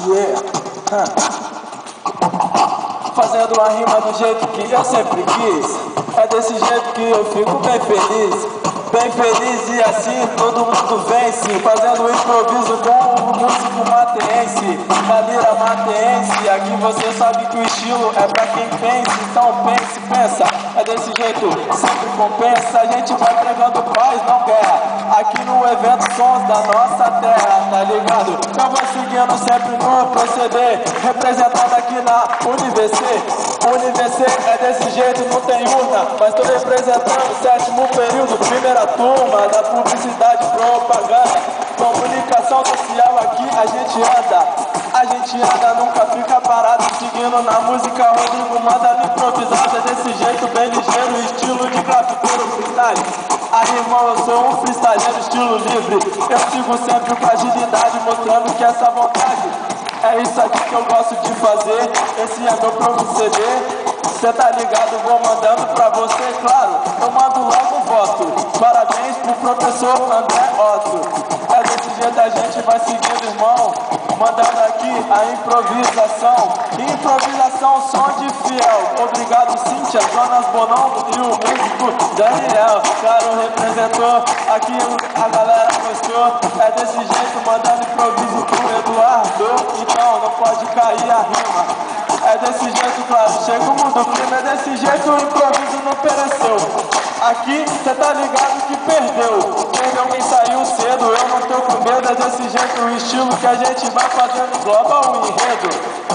Yeah. Fazendo a rima do jeito que eu sempre quis. É desse jeito que eu fico bem feliz. Bem feliz e assim todo mundo vence. Fazendo o improviso com o músico mateense, na lira mateense. Aqui você sabe que o estilo é pra quem pensa. Então pense, pensa. É desse jeito, sempre compensa. A gente vai pregando paz, não guerra. Aqui no evento Sons da nossa terra, tá ligado? Eu vou seguindo sempre no proceder, representando aqui na UniVC. UniVC é desse jeito, não tem urna, mas tô representando o 7º período, primeira turma da publicidade e propaganda. Comunicação social aqui a gente anda, nunca fica parado, seguindo na música. Rodrigo manda no improvisado, é desse jeito bem ligeiro, estilo de grafiteiro freestyle. Aí, irmão, eu sou um freestyleiro estilo livre. Eu sigo sempre com agilidade, mostrando que essa vontade é isso aqui que eu gosto de fazer. Esse é meu proceder. Cê tá ligado, vou mandando pra você, claro. Eu mando logo um voto. Parabéns pro professor André Otto. É desse jeito a gente vai seguindo, irmão. Mandando aqui a improvisação. Improvisação, som de fiel. Obrigado, Cíntia, Jonas Bonon e o músico Daniel. Claro, representou aqui, a galera gostou. É desse jeito, mandando improviso pro Eduardo. Então não pode cair a rima. É desse jeito, claro, chega o mundo crime. É desse jeito, o improviso não pereceu. Aqui, cê tá ligado que perdeu. Perdeu quem saiu cedo, eu não tô com medo. É desse jeito o estilo que a gente vai fazendo. Engloba o enredo,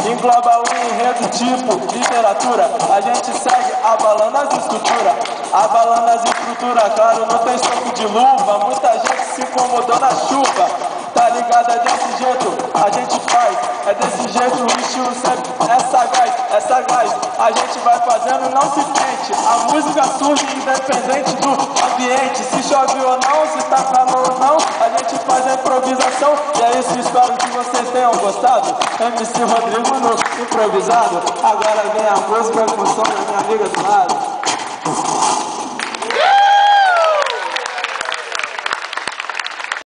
engloba o enredo tipo literatura. A gente segue abalando as estruturas, abalando as estruturas. Claro, não tem soco de luva, muita gente se incomodou na chuva. Tá ligado, é desse jeito, a gente faz. É desse jeito, o estilo sempre é sagaz. A gente vai fazendo, não se tente. A música surge independente do ambiente. Se chove ou não, se tá calor ou não, a gente faz a improvisação. E é isso, espero que vocês tenham gostado. MC Rodrigo no improvisado. Agora vem a música com o som da minha amiga do lado.